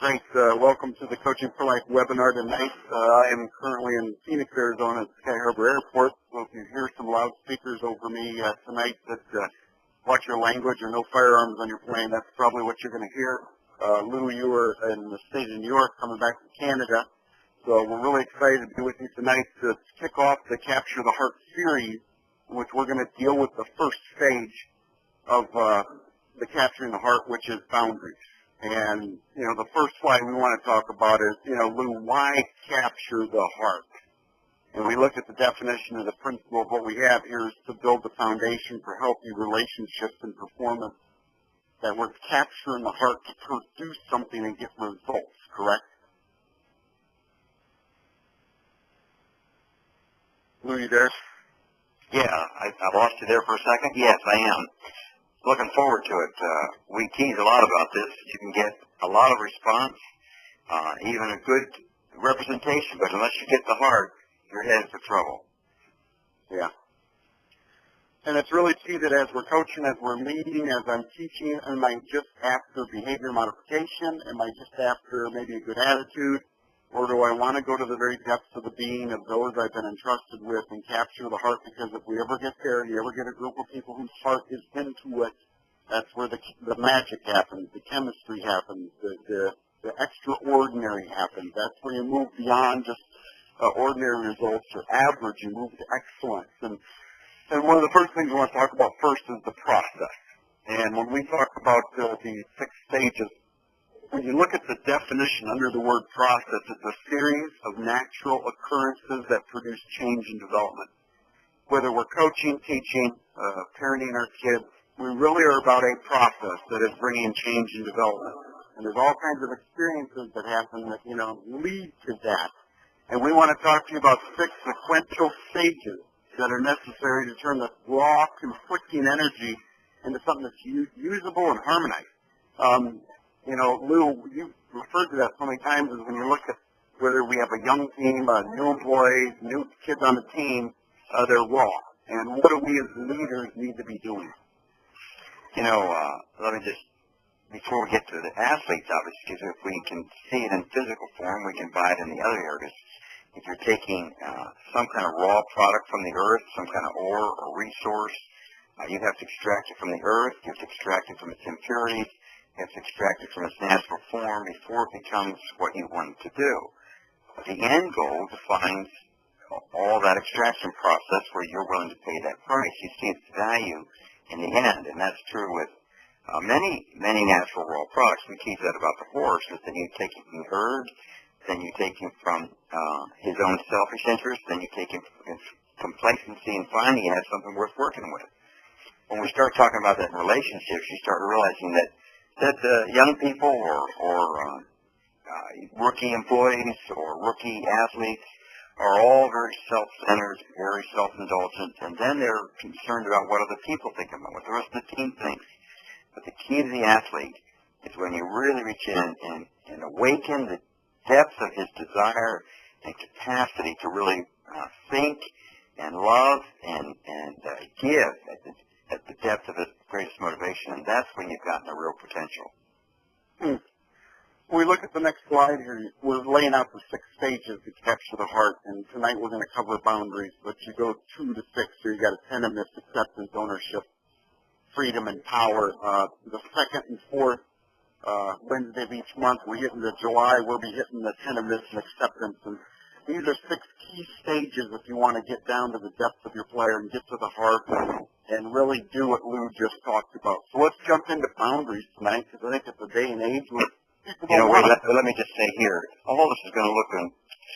Great. Welcome to the Coaching for Life webinar tonight. I am currently in Phoenix, Arizona at Sky Harbor Airport. So if you hear some loudspeakers over me tonight that watch your language or no firearms on your plane, that's probably what you're going to hear. Lou, you were in the state of New York coming back from Canada. So we're really excited to be with you tonight to kick off the Capture the Heart series, in which we're going to deal with the first stage of the Capturing the Heart, which is boundaries. And, you know, the first slide we want to talk about is, you know, Lou, why capture the heart? And we look at the definition of the principle of what we have here is to build the foundation for healthy relationships and performance, that we're capturing the heart to produce something and get results, correct? Lou, you there? Yeah, I lost you there for a second. Yes, I am. Looking forward to it. We tease a lot about this. You can get a lot of response, even a good representation, but unless you get the heart, you're headed for trouble. Yeah. And it's really key that as we're coaching, as we're leading, as I'm teaching, am I just after behavior modification? Am I just after maybe a good attitude? Or do I want to go to the very depths of the being of those I've been entrusted with and capture the heart? Because if we ever get there, you ever get a group of people whose heart is into it, that's where the magic happens, the chemistry happens, the extraordinary happens. That's where you move beyond just ordinary results or average. You move to excellence. And one of the first things we want to talk about first is the process. And when we talk about the 6 stages, when you look at the definition under the word process, it's a series of natural occurrences that produce change and development. Whether we're coaching, teaching, parenting our kids, we really are about a process that is bringing change and development. And there's all kinds of experiences that happen that, you know, lead to that. And we want to talk to you about 6 sequential stages that are necessary to turn the raw, conflicting energy into something that's usable and harmonized. You know, Lou, you referred to that so many times is when you look at whether we have a young team, new employees, new kids on the team, they're raw. And what do we as leaders need to be doing? You know, let me just, before we get to the athletes, obviously, because if we can see it in physical form, we can buy it in the other areas. If you're taking some kind of raw product from the earth, some kind of ore or resource, you have to extract it from the earth, you have to extract it from its impurities, you have to extract it from its natural form before it becomes what you want it to do. The end goal defines all that extraction process where you're willing to pay that price. You see its value in the end, and that's true with many natural raw products. We tease that about the horse, is that you take him from the herd, then you take him from his own selfish interest, then you take him from his complacency, and finally you have something worth working with. When we start talking about that in relationships, you start realizing that young people or rookie employees or rookie athletes are all very self-centered, very self-indulgent, and then they're concerned about what other people think about, what the rest of the team thinks. But the key to the athlete is when you really reach in and awaken the depth of his desire and capacity to really think and love and give at the depth of his greatest motivation, and that's when you've gotten a real potential. When we look at the next slide here, we're laying out the 6 stages to capture the heart, and tonight we're going to cover boundaries, but you go 2 to 6 here. You got attentiveness, acceptance, ownership, freedom, and power. The 2nd and 4th Wednesday of each month, we're hitting the July, we'll be hitting the attentiveness and acceptance, and these are 6 key stages if you want to get down to the depth of your player and get to the heart and really do what Lou just talked about. So let's jump into boundaries tonight, because I think it's a day and age where people You know, don't let me just say here, all this is going to look and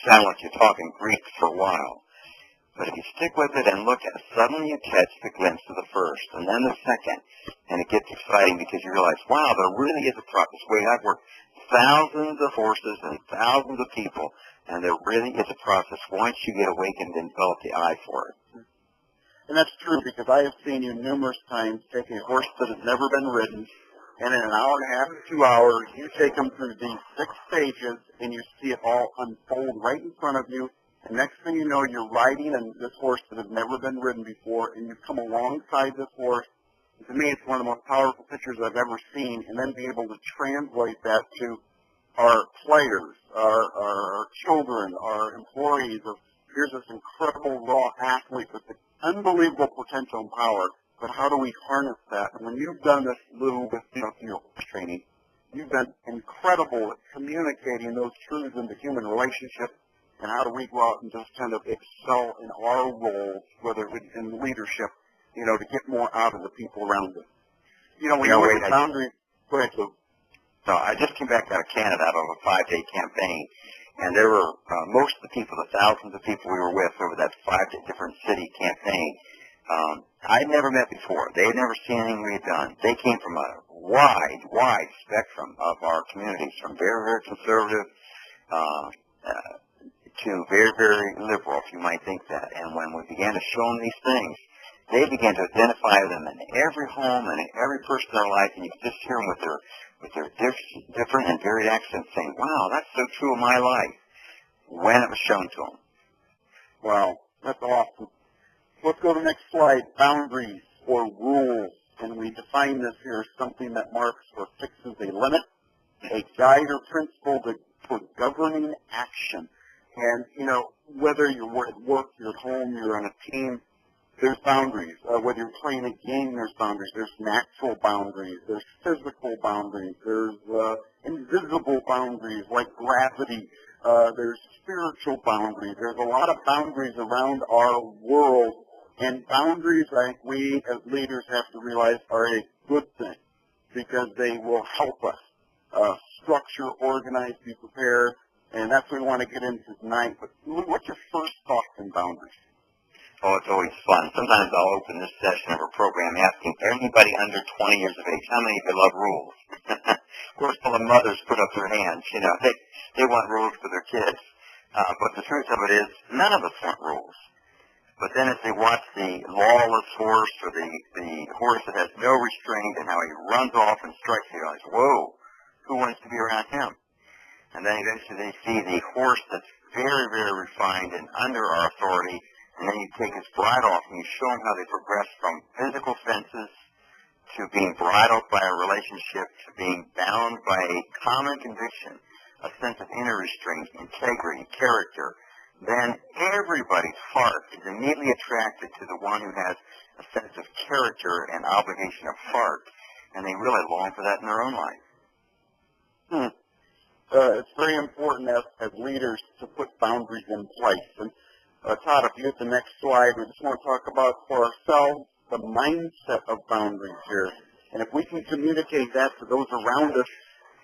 sound like you're talking Greek for a while. But if you stick with it and look at it, suddenly you catch the glimpse of the first and then the second, and it gets exciting because you realize, wow, there really is a process. Wait, I've worked thousands of horses and thousands of people, and there really is a process once you get awakened and develop the eye for it. And that's true, because I have seen you numerous times take a horse that has never been ridden, and in an hour and a half to 2 hours, you take them through these 6 stages, and you see it all unfold right in front of you. And next thing you know, you're riding this horse that has never been ridden before, and you come alongside this horse. And to me, it's one of the most powerful pictures I've ever seen, and then be able to translate that to our players, our children, our employees. Here's this incredible raw athlete with unbelievable potential and power, but how do we harness that? And when you've done this little bit of your training, you've been incredible at communicating those truths into human relationships, and how do we go out and just kind of excel in our roles, whether it be in leadership, to get more out of the people around us. When you look at boundaries, go ahead, Lou. So I just came back out of Canada out of a 5-day campaign, and there were most of the people, the thousands of people we were with over that 5 different city campaign, I'd never met before. They had never seen anything we had done. They came from a wide spectrum of our communities, from very, very conservative to very, very liberal, if you might think that. And when we began to show them these things, they began to identify them in every home and in every person in their life, and you could just hear them with their different and varied accents saying, wow, that's so true of my life, when it was shown to them. Wow, that's awesome. Let's go to the next slide, boundaries or rules. And we define this here as something that marks or fixes a limit, a guide or principle for governing action. And, whether you're at work, you're at home, you're on a team, there's boundaries. Whether you're playing a game, there's boundaries. There's natural boundaries. There's physical boundaries. There's invisible boundaries like gravity. There's spiritual boundaries. There's a lot of boundaries around our world. And boundaries, I think we as leaders have to realize, are a good thing because they will help us structure, organize, be prepared. And that's what we want to get into tonight. But what's your first thoughts on boundaries? Oh, it's always fun. Sometimes I'll open this session of a program asking anybody under 20 years of age, how many of you love rules? Of course, all the mothers put up their hands. They want rules for their kids. But the truth of it is, none of us want rules. But then as they watch the lawless horse or the horse that has no restraint and how he runs off and strikes, you realize, whoa, who wants to be around him? And then eventually they see the horse that's very, very refined and under our authority, and then you take his bridle off and you show them how they progress from physical fences to being bridled by a relationship to being bound by a common conviction, a sense of inner restraint, integrity, character. Then everybody's heart is immediately attracted to the one who has a sense of character and obligation of heart, and they really long for that in their own life. It's very important as leaders to put boundaries in place. And Todd, if you hit the next slide, we just want to talk about for ourselves the mindset of boundaries here. And if we can communicate that to those around us,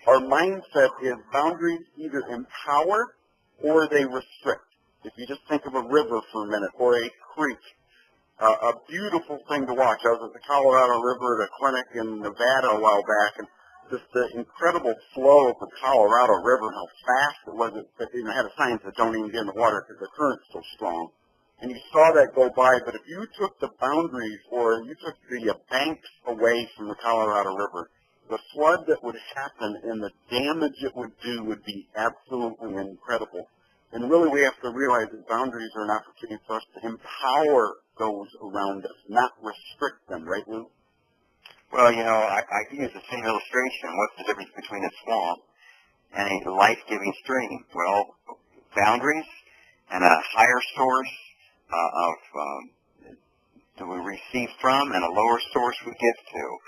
our mindset is boundaries either empower or they restrict. If you just think of a river for a minute or a creek, a beautiful thing to watch. I was at the Colorado River at a clinic in Nevada a while back, and just the incredible flow of the Colorado River, how fast it was. It had a sign that don't even get in the water because the current's so strong. And you saw that go by, but if you took the boundaries or you took the banks away from the Colorado River, the flood that would happen and the damage it would do would be absolutely incredible. And really we have to realize that boundaries are an opportunity for us to empower those around us, not restrict them, right, Lou? Well, I can use the same illustration. What's the difference between a swamp and a life-giving stream? Well, boundaries and a higher source that we receive from and a lower source we give to.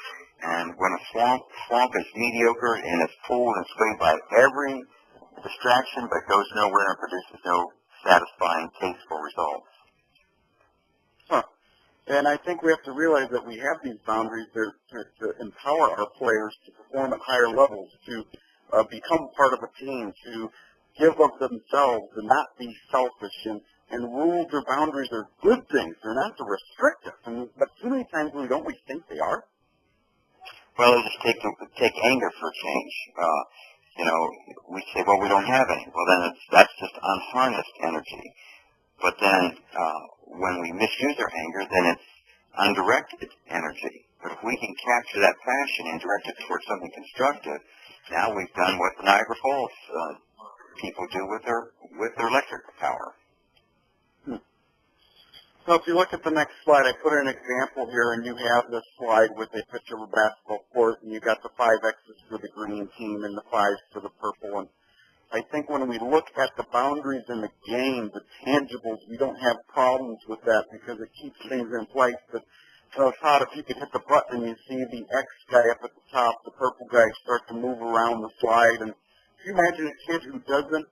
And when a swamp is mediocre and it's pulled and swayed by every distraction but goes nowhere and produces no satisfying, tasteful results. And I think we have to realize that we have these boundaries there to empower our players to perform at higher levels, to become part of a team, to give of themselves and not be selfish. And rules or boundaries are good things. They're not to restrict us. But too many times we think they are. Well, let's just take anger for a change. We say, well, we don't have any. Well, then that's just unharnessed energy. But then when we misuse our anger, then it's undirected energy. But if we can capture that passion and direct it towards something constructive, now we've done what the Niagara Falls people do with their electric power. So if you look at the next slide, I put an example here, and you have this slide with a picture of a basketball court, and you got the 5 X's for the green team and the 5s for the purple. And I think when we look at the boundaries in the game, the tangibles, we don't have problems with that because it keeps things in place. But Todd, if you could hit the button, you see the X guy up at the top, the purple guy start to move around the slide. And if you imagine a kid who doesn't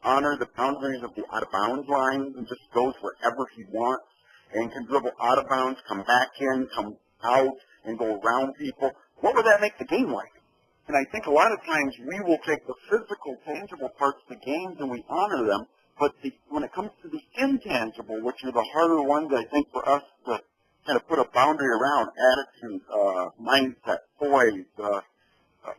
honor the boundaries of the out-of-bounds lines and just goes wherever he wants and can dribble out of bounds, come back in, come out, and go around people, what would that make the game like? And I think a lot of times we will take the physical, tangible parts of the games and we honor them, but when it comes to the intangible, which are the harder ones, I think, for us to kind of put a boundary around, attitude, mindset, poise,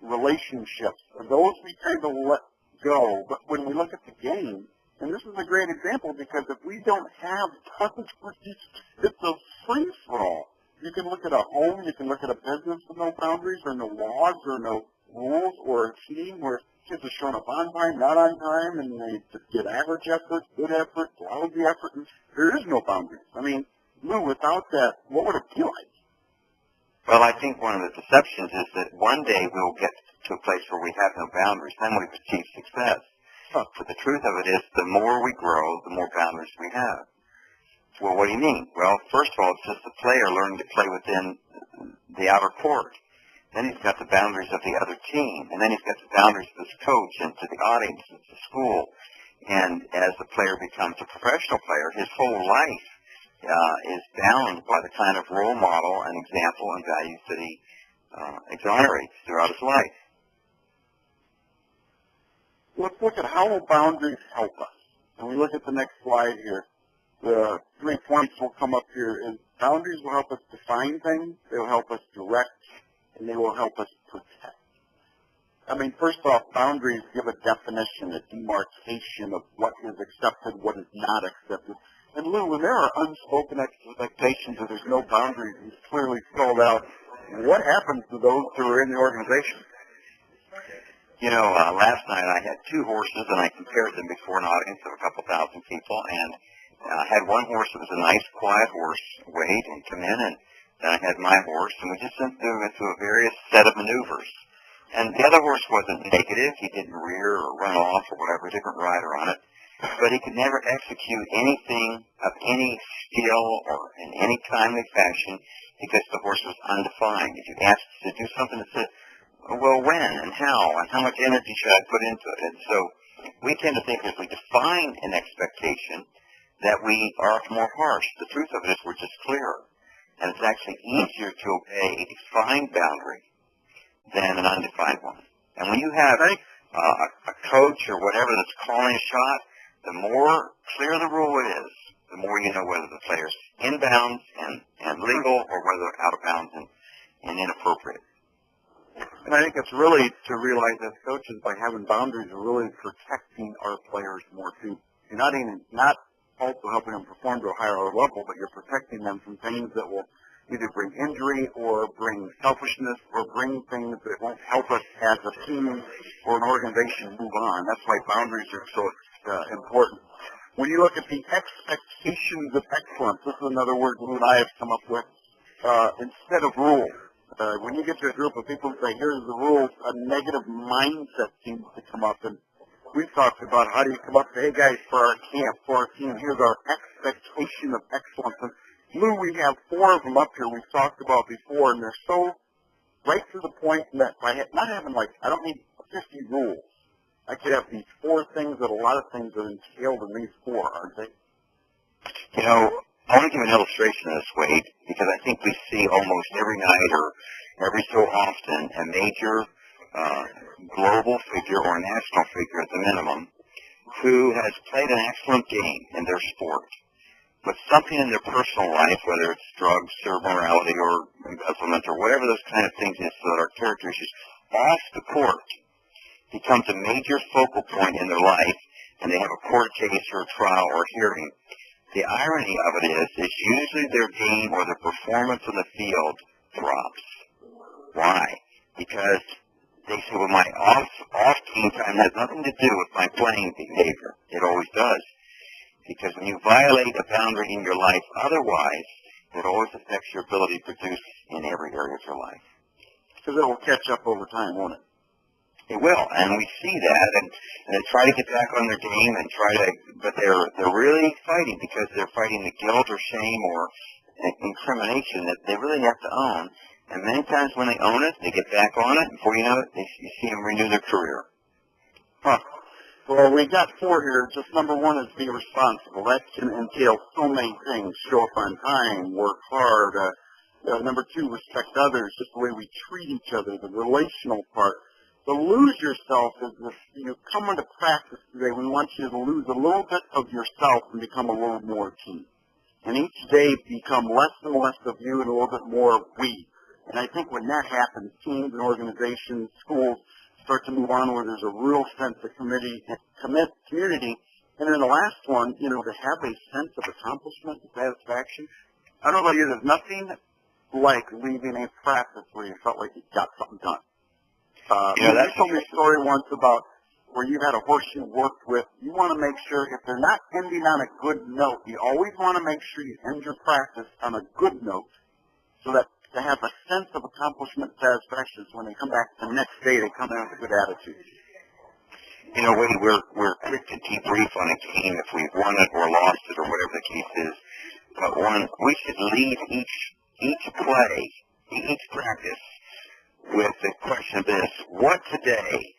relationships, those we kind of let go. But when we look at the game, and this is a great example because if we don't have boundaries, it's a free-for-all. You can look at a home, you can look at a business with no boundaries or no laws or no rules, or a team where kids are showing up on time, not on time, and they just get average effort, good effort, lousy effort, and there is no boundaries. I mean, Lou, without that, what would it be like? Well, I think one of the deceptions is that one day we'll get to a place where we have no boundaries, then we've achieved success. But the truth of it is the more we grow, the more boundaries we have. Well, what do you mean? Well, first of all, it's just the player learning to play within the outer court. Then he's got the boundaries of the other team, and then he's got the boundaries of his coach and to the audience and to school. And as the player becomes a professional player, his whole life is bound by the kind of role model and example and values that he exonerates throughout his life. Let's look at how boundaries help us. And we look at the next slide here. The 3 points will come up here. And boundaries will help us define things, they will help us direct, and they will help us protect. I mean, first off, boundaries give a definition, a demarcation of what is accepted, what is not accepted. And Lou, when there are unspoken expectations and there's no boundaries, it's clearly spelled out, what happens to those who are in the organization? You know, last night I had 2 horses, and I compared them before an audience of a couple thousand people, and I had one horse that was a nice, quiet horse, wait and come in, and then I had my horse, and we just went through a various set of maneuvers. And the other horse wasn't negative. He didn't rear or run off or whatever, different rider on it. But he could never execute anything of any skill or in any timely fashion because the horse was undefined. If you asked to do something, it said, well, when and how much energy should I put into it? And so we tend to think if we define an expectation that we are more harsh. The truth of it is we're just clearer. And it's actually easier to obey a defined boundary than an undefined one. And when you have a coach or whatever that's calling a shot, the more clear the rule is, the more you know whether the player's in bounds and legal or whether they're out of bounds and inappropriate. And I think it's really to realize as coaches, by having boundaries, we're really protecting our players more too. You're not also helping them perform to a higher level, but you're protecting them from things that will either bring injury or bring selfishness or bring things that won't help us as a team or an organization move on. That's why boundaries are so important. When you look at the expectations of excellence, this is another word Lou and I have come up with, instead of rules. When you get to a group of people and say, here's the rules, a negative mindset seems to come up. And we've talked about how do you come up and say, hey guys, for our camp, for our team, here's our expectation of excellence. And Lou, we have 4 of them up here we've talked about before, and they're so right to the point that by not having I don't need 50 rules. I could have these 4 things that a lot of things are entailed in these 4, aren't they? You know, I want to give an illustration of this, Wade, because I think we see almost every night or every so often a major global figure or a national figure at the minimum who has played an excellent game in their sport, but something in their personal life, whether it's drugs or morality or embezzlement or whatever those kind of things is that are characteristics off the court, becomes a major focal point in their life, and they have a court case or a trial or hearing. The irony of it is usually their game or their performance on the field drops. Why? Because they say, well, my off-team time has nothing to do with my playing behavior. It always does. Because when you violate a boundary in your life otherwise, it always affects your ability to produce in every area of your life. Because it will catch up over time, won't it? They will, and we see that, and they try to get back on their game and but they're really fighting because they're fighting the guilt or shame or incrimination that they really have to own. And many times when they own it, they get back on it, and before you know it, you see them renew their career. Huh. Well, we got 4 here. Just number 1 is be responsible. That can entail so many things. Show up on time, work hard. Number 2, respect others, just the way we treat each other, the relational part. The lose yourself is this, come into practice today. We want you to lose a little bit of yourself and become a little more team. And each day become less and less of you and a little bit more of we. And I think when that happens, teams and organizations, schools start to move on where there's a real sense of community. And then the last one, to have a sense of accomplishment and satisfaction. I don't know about you, there's nothing like leaving a practice where you felt like you got something done. You told me a story once about where you had a horse you worked with. You want to make sure if they're not ending on a good note, you always want to make sure you end your practice on a good note so that they have a sense of accomplishment and satisfaction. So when they come back the next day, they come in with a good attitude. Wade, we're quick to debrief on a game if we've won it or lost it or whatever the case is. But we should leave each play, each practice, with the question of this: what today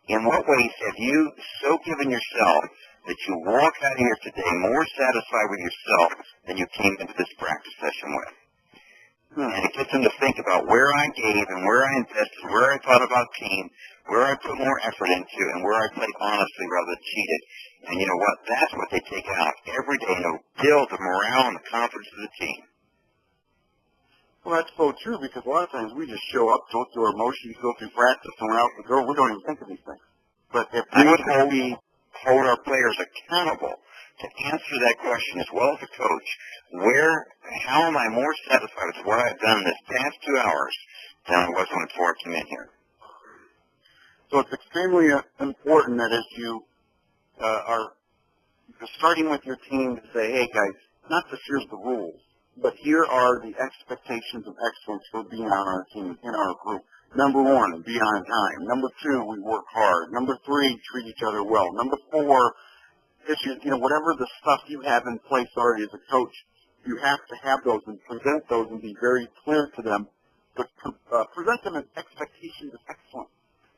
in what ways have you so given yourself that you walk out of here today more satisfied with yourself than you came into this practice session with? And it gets them to think about where I gave and where I invested, where I thought about team, where I put more effort into, and where I played honestly rather than cheated. And you know what? That's what they take out every day, and it'll build the morale and the confidence of the team. Well, that's so true, because a lot of times we just show up, go through our motions, go through practice, and we're out the door. We don't even think of these things. But if we hold our players accountable to answer that question as well as a coach, how am I more satisfied with what I've done this past 2 hours than I was before I came in here? So it's extremely important that as you are starting with your team to say, hey, guys, not just here's the rules, but here are the expectations of excellence for being on our team, in our group. Number 1, be on time. Number 2, we work hard. Number 3, treat each other well. Number 4, issues, whatever the stuff you have in place already as a coach, you have to have those and present those and be very clear to them, but present them as expectations of excellence.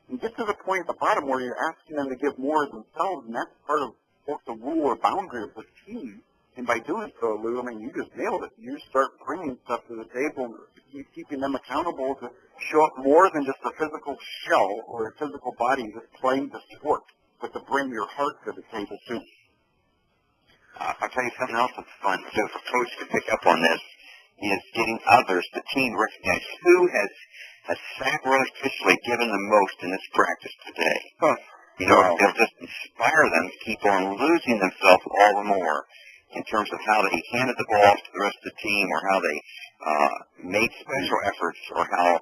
And get to the point at the bottom where you're asking them to give more of themselves, and that's part of both the rule or boundary of the team. And by doing so, Lou, you just nailed it. You start bringing stuff to the table, keeping them accountable to show up more than just a physical shell or a physical body just playing the sport, but to bring your heart to the table, too. I'll tell you something else that's fun. So if a coach can pick up on this, is getting others, the team, recognize who has sacrificially given the most in this practice today. Huh. It'll just inspire them to keep on losing themselves all the more in terms of how they handed the ball to the rest of the team or how they made special efforts or how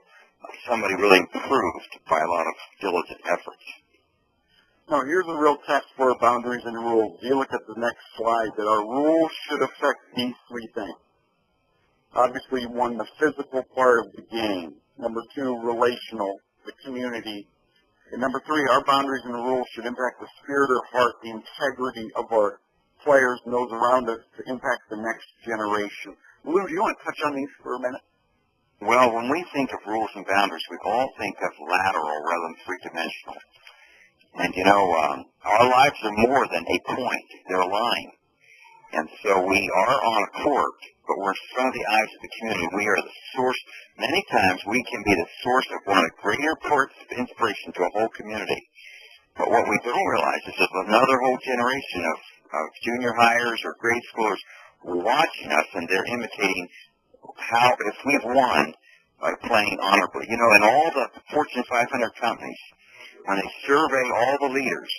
somebody really improved by a lot of diligent efforts. Now, here's a real test for boundaries and rules. You look at the next slide, that our rules should affect these 3 things. Obviously, 1, the physical part of the game. Number 2, relational, the community. And number 3, our boundaries and the rules should impact the spirit or heart, the integrity of our players and those around us to impact the next generation. Lou, do you want to touch on these for a minute? Well, when we think of rules and boundaries, we all think of lateral rather than three-dimensional. And, our lives are more than a point. They're a line. And so we are on a court, but we're in front of the eyes of the community. We are the source. Many times we can be the source of one of the greater parts of inspiration to a whole community. But what we don't realize is there's another whole generation of junior hires or grade schoolers watching us, and they're imitating how, if we've won by playing honorably. In all the Fortune 500 companies, when they survey all the leaders,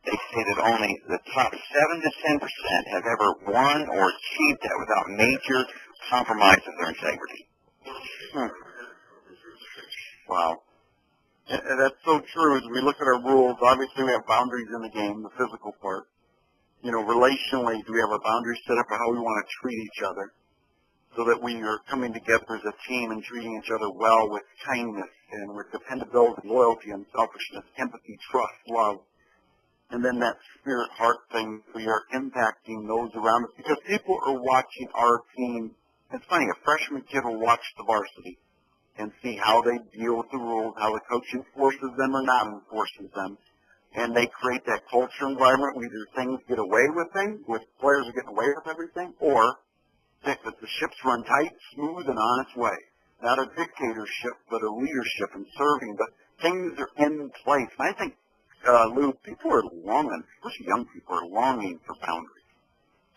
they say that only the top 7 to 10% have ever won or achieved that without major compromise of their integrity. Wow. And that's so true. As we look at our rules, obviously we have boundaries in the game, the physical part. Relationally, do we have our boundaries set up for how we want to treat each other? so that we are coming together as a team and treating each other well with kindness and with dependability, loyalty, unselfishness, empathy, trust, love. And then that spirit heart thing, we are impacting those around us because people are watching our team. It's funny, a freshman kid will watch the varsity and see how they deal with the rules, how the coach enforces them or not enforces them. And they create that culture environment where either things get away with things, with players are getting away with everything, or that the ship's run tight, smooth, and on its way. Not a dictatorship, but a leadership and serving, but things are in place. And I think, Lou, people are longing, especially young people, are longing for boundaries.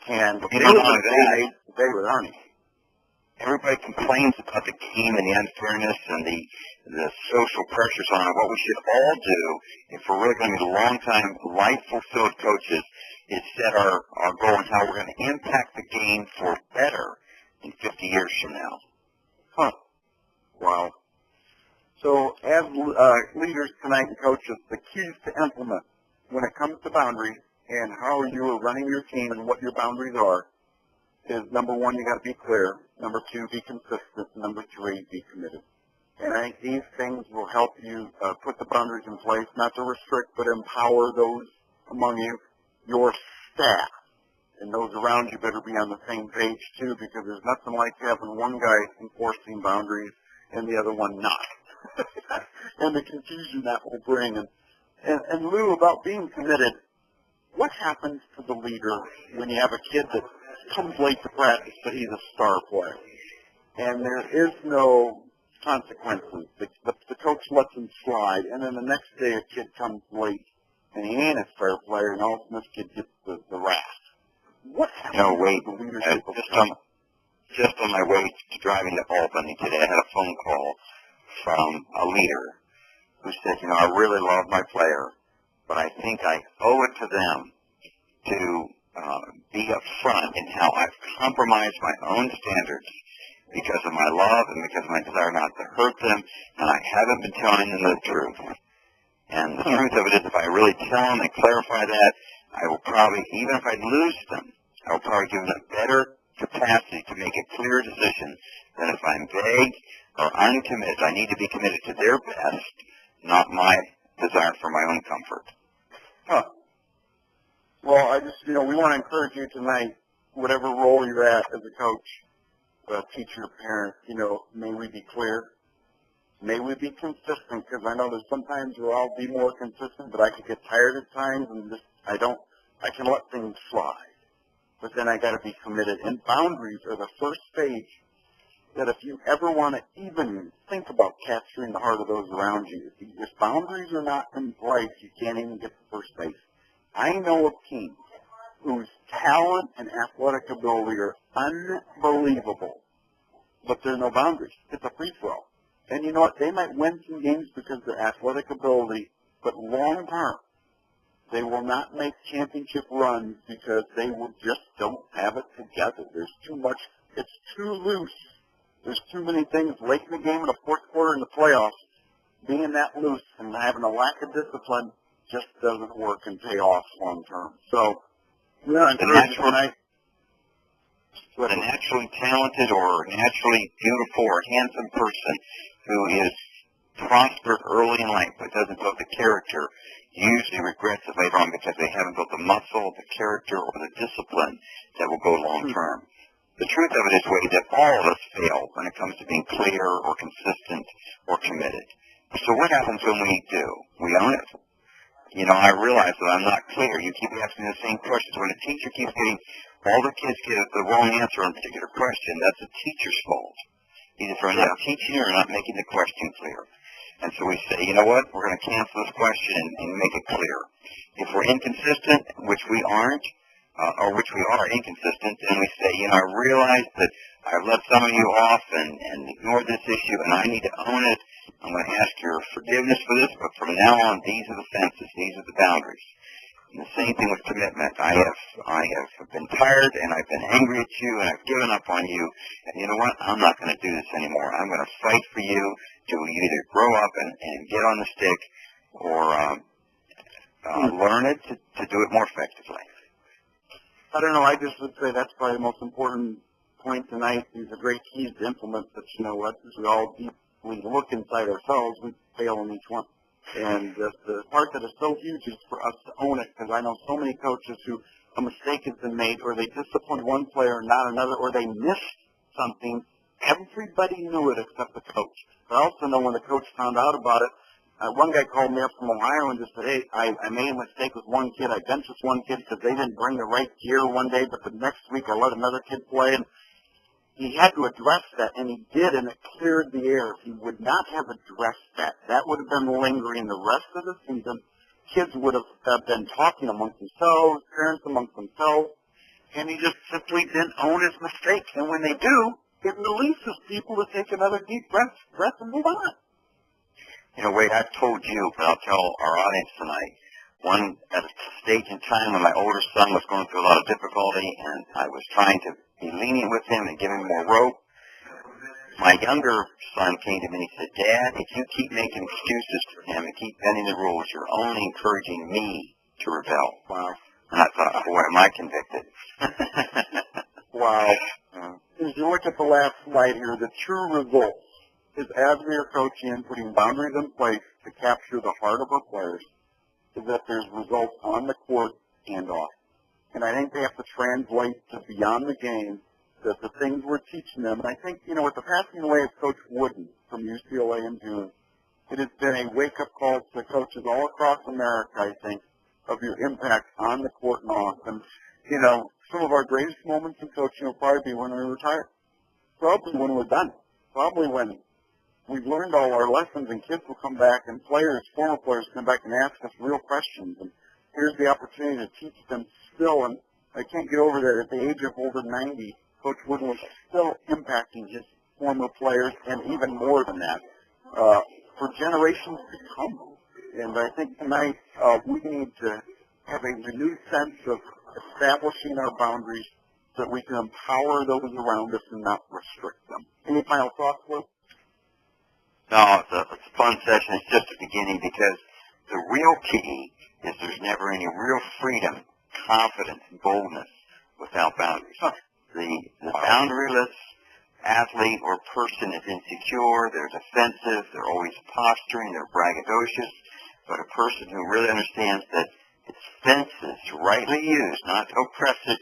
And you know, not only that, they were earning. Everybody complains about the game and the unfairness and the social pressures on it. What we should all do, if we're really going to be long-time, life-fulfilled coaches, is set our goal on how we're going to impact the game for better in 50 years from now. Huh. Wow. So as leaders tonight and coaches, the keys to implement when it comes to boundaries and how you are running your team and what your boundaries are is, number one, you got to be clear. Number two, be consistent. Number three, be committed. And I think these things will help you put the boundaries in place, not to restrict, but empower those among you, your staff. And those around you better be on the same page, too, because there's nothing like having one guy enforcing boundaries and the other one not. And the confusion that will bring. And Lou, about being committed, what happens to the leader when you have a kid that comes late to practice, but he's a star player? And there is no consequences. The coach lets him slide, and then the next day a kid comes late, and he ain't a fair player, and all of a sudden this kid gets the wrath. What happens to the leadership of just on my way to driving to Albany today, I had a phone call from a leader who said, you know, I really love my player, but I think I owe it to them to be upfront in how I've compromised my own standards because of my love and because of my desire not to hurt them, and I haven't been telling them the truth. And the truth of it is, if I really tell them and clarify that, I will probably, even if I lose them, I will probably give them a better capacity to make a clear decision than if I'm vague or uncommitted. I need to be committed to their best, not my desire for my own comfort. Huh. Well, I just, we want to encourage you tonight, whatever role you're at as a coach, teacher, parent, may we be clear. May we be consistent, because I know there's sometimes where I'll be more consistent, but I can get tired at times, and I can let things slide. But then I got to be committed. And boundaries are the first stage that if you ever want to even think about capturing the heart of those around you, if boundaries are not in place, you can't even get to first base. I know of teams whose talent and athletic ability are unbelievable, but there are no boundaries. It's a free-throw. And you know what? They might win some games because of their athletic ability, but long-term, they will not make championship runs because they just don't have it together. There's too much. It's too loose. There's too many things late in the game in the fourth quarter in the playoffs. Being that loose and having a lack of discipline just doesn't work and pay off long-term. So, yeah, the naturally talented or naturally beautiful or handsome person who is prospered early in life but doesn't build the character usually regrets it later on because they haven't built the muscle, the character, or the discipline that will go long-term. The truth of it is, Wade, that all of us fail when it comes to being clear or consistent or committed. So what happens when we do? We own it. I realize that I'm not clear. You keep asking the same questions. When a teacher keeps getting, all the kids get the wrong answer on a particular question, that's the teacher's fault. Either for not teaching or not making the question clear. And so we say, you know what, we're going to cancel this question and make it clear. If we're inconsistent, which we aren't, or which we are inconsistent, then we say, I realize that I've let some of you off and ignored this issue, and I need to own it. I'm going to ask your forgiveness for this, but from now on, these are the fences, these are the boundaries. And the same thing with commitment. I have been tired, and I've been angry at you, and I've given up on you. And you know what? I'm not going to do this anymore. I'm going to fight for you till you either grow up and get on the stick or learn it to do it more effectively. I don't know. I just would say that's probably the most important point tonight. these are great keys to implement, but you know what? As we all deeply look inside ourselves, we fail in each one. And the part that is so huge is for us to own it, because I know so many coaches who a mistake has been made, or they disciplined one player and not another, or they missed something. Everybody knew it except the coach. But I also know when the coach found out about it, one guy called me up from Ohio and just said, hey, I made a mistake with one kid. I benched this one kid because they didn't bring the right gear one day, but the next week I let another kid play. And he had to address that, and he did, and it cleared the air. If he would not have addressed that, that would have been lingering the rest of the season. Kids would have been talking amongst themselves, parents amongst themselves, and he just simply didn't own his mistake. And when they do, it releases people to take another deep breath and move on. You know, Wade, I've told you, but I'll tell our audience tonight, at a stage in time when my older son was going through a lot of difficulty, and I was trying to be lenient with him and give him more rope, my younger son came to me and he said, Dad, if you keep making excuses for him and keep bending the rules, you're only encouraging me to rebel. Wow. And I thought, boy, am I convicted. Wow. As you look at the last slide here, the true result is as we are coaching and putting boundaries in place to capture the heart of our players, is that there's results on the court and off. And I think they have to translate to beyond the game, that the things we're teaching them. And I think, you know, with the passing away of Coach Wooden from UCLA in June, it has been a wake-up call to coaches all across America, I think, of your impact on the court and off. And, you know, some of our greatest moments in coaching will probably be when we retire. Probably when we're done. Probably when we've learned all our lessons and kids will come back and players, former players, come back and ask us real questions. And here's the opportunity to teach them still. And I can't get over that at the age of over 90, Coach Wooden was still impacting his former players, and even more than that, for generations to come. And I think tonight we need to have a renewed sense of establishing our boundaries so that we can empower those around us and not restrict them. Any final thoughts, Lou? No, it's a fun session. It's just the beginning, because the real key is there's never any real freedom, confidence, and boldness without boundaries. The boundaryless athlete or person is insecure, they're defensive, they're always posturing, they're braggadocious. But a person who really understands that it's fences, rightly used, not oppressive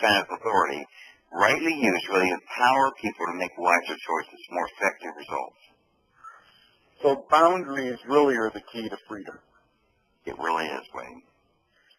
kind of authority, rightly used really empower people to make wiser choices, more effective results. So boundaries really are the key to freedom. It really is, Wayne.